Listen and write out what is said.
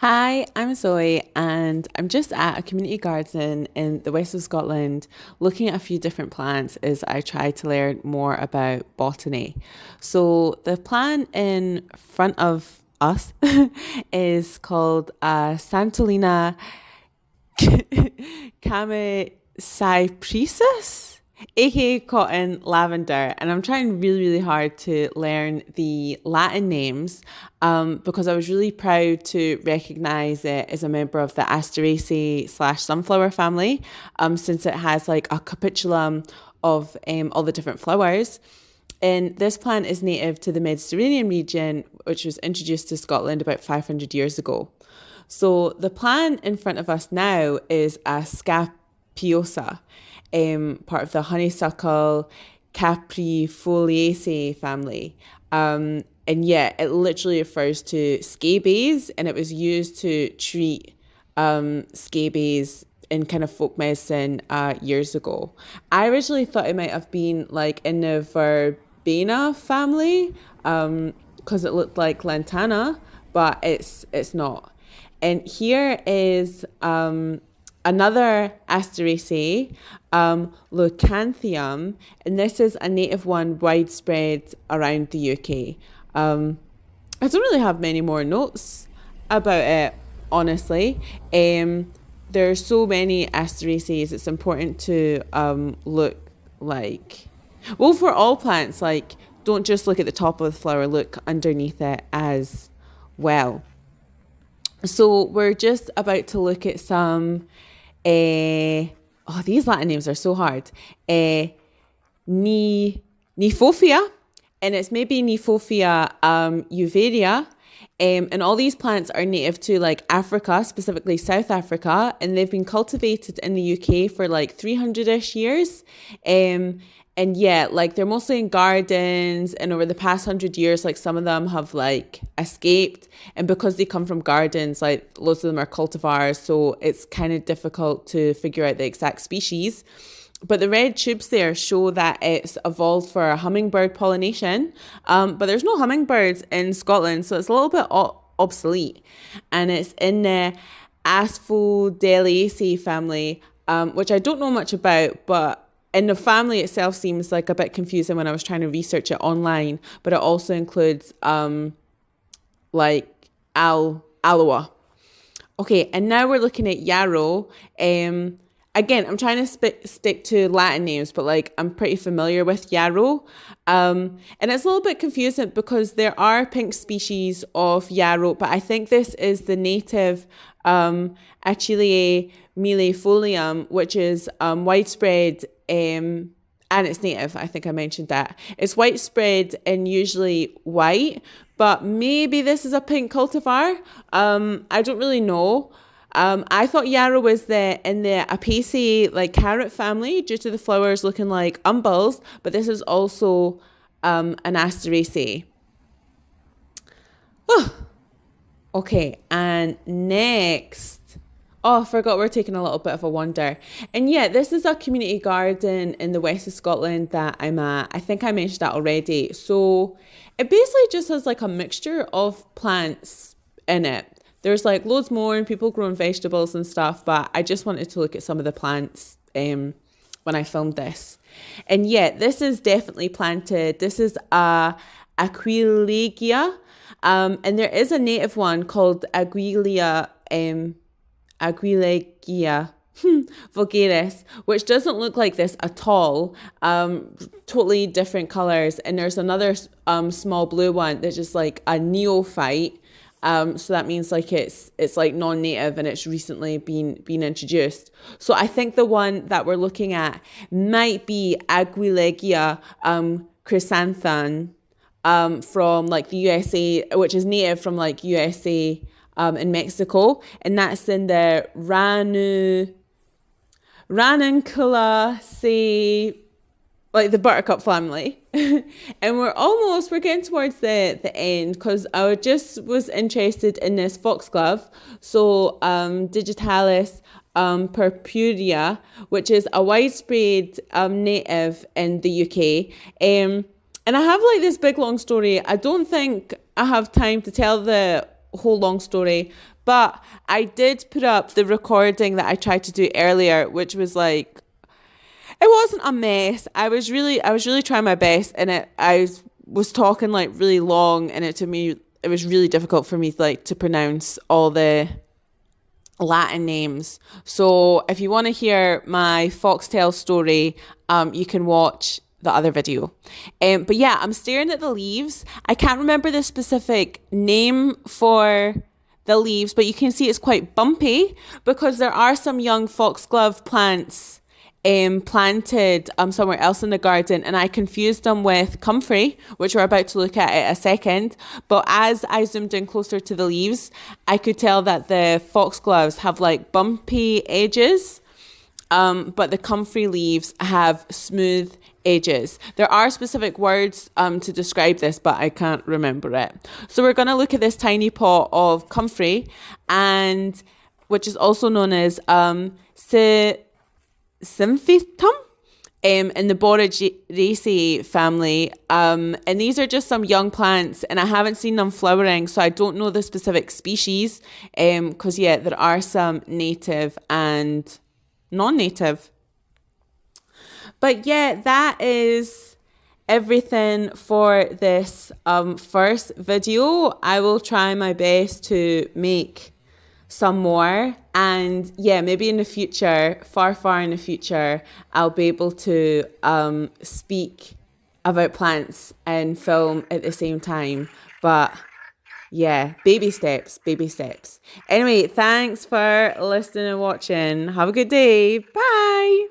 Hi, I'm Zoe, and I'm just at a community garden in the west of Scotland looking at a few different plants as I try to learn more about botany. So, the plant in front of us is called Santolina chamaecyparissus, aka cotton lavender. And I'm trying really, really hard to learn the Latin names because I was really proud to recognize it as a member of the Asteraceae slash sunflower family, since it has like a capitulum of all the different flowers. And this plant is native to the Mediterranean region, which was introduced to Scotland about 500 years ago. So the plant in front of us now is a Scabiosa, part of the honeysuckle Caprifoliaceae family. And yeah, it literally refers to scabies, and it was used to treat scabies in kind of folk medicine years ago. I originally thought it might have been like in the verbena family because it looked like lantana, but it's not. And here is another Asteraceae, Leucanthemum, and this is a native one widespread around the UK. I don't really have many more notes about it, honestly. There's so many Asteraceae, it's important to look like, well, for all plants, like, don't just look at the top of the flower, look underneath it as well. So we're just about to look at some. These Latin names are so hard. Kniphofia, and it's maybe Kniphofia uvaria. And all these plants are native to like Africa, specifically South Africa, and they've been cultivated in the UK for like 300-ish years. And yeah, like they're mostly in gardens, and over the past 100 years, like some of them have like escaped, and because they come from gardens, like lots of them are cultivars, so it's kind of difficult to figure out the exact species. But the red tubes there show that it's evolved for hummingbird pollination, but there's no hummingbirds in Scotland, so it's a little bit obsolete, and it's in the Asphodelaceae family, which I don't know much about, but and the family itself seems like a bit confusing when I was trying to research it online, but it also includes like Alloa. Okay, and now we're looking at yarrow. Again, I'm trying to stick to Latin names, but like I'm pretty familiar with yarrow. And it's a little bit confusing because there are pink species of yarrow, but I think this is the native Achillea millefolium, which is widespread and it's native. I think I mentioned that. It's widespread and usually white, but maybe this is a pink cultivar. I don't really know. I thought yarrow was in the Apiaceae, like carrot family, due to the flowers looking like umbels, but this is also an Asteraceae. Okay, and next. Oh, I forgot we're taking a little bit of a wander. And yeah, this is a community garden in the west of Scotland that I'm at. I think I mentioned that already. So it basically just has like a mixture of plants in it. There's like loads more and people growing vegetables and stuff, but I just wanted to look at some of the plants when I filmed this. And yeah, this is definitely planted. This is a Aquilegia. And there is a native one called Aquilegia vulgaris, which doesn't look like this at all. Totally different colors. And there's another small blue one that's just like a neophyte. So that means like it's like non-native and it's recently been introduced. So I think the one that we're looking at might be Aquilegia chrysanthemum from like the USA, which is native from like USA in Mexico, and that's in the Ranunculaceae, like the buttercup family. And we're getting towards the end because I just was interested in this foxglove. So Digitalis purpurea, which is a widespread native in the UK. And I have like this big long story. I don't think I have time to tell the whole long story. But I did put up the recording that I tried to do earlier, which was like, it wasn't a mess. I was really trying my best, and I was talking like really long, and it was really difficult for me to pronounce all the Latin names. So if you want to hear my foxtail story, you can watch the other video. But yeah, I'm staring at the leaves. I can't remember the specific name for the leaves, but you can see it's quite bumpy because there are some young foxglove plants planted somewhere else in the garden, and I confused them with comfrey, which we're about to look at in a second. But as I zoomed in closer to the leaves, I could tell that the foxgloves have like bumpy edges, but the comfrey leaves have smooth edges. There are specific words to describe this, but I can't remember it. So we're going to look at this tiny pot of comfrey, and which is also known as Symphytum in the Borageraceae family. And these are just some young plants, and I haven't seen them flowering, so I don't know the specific species, because yeah, there are some native and non-native. But yeah, that is everything for this first video. I will try my best to make some more, and yeah, maybe in the future, far in the future, I'll be able to speak about plants and film at the same time. But yeah, baby steps. Anyway, thanks for listening and watching. Have a good day. Bye.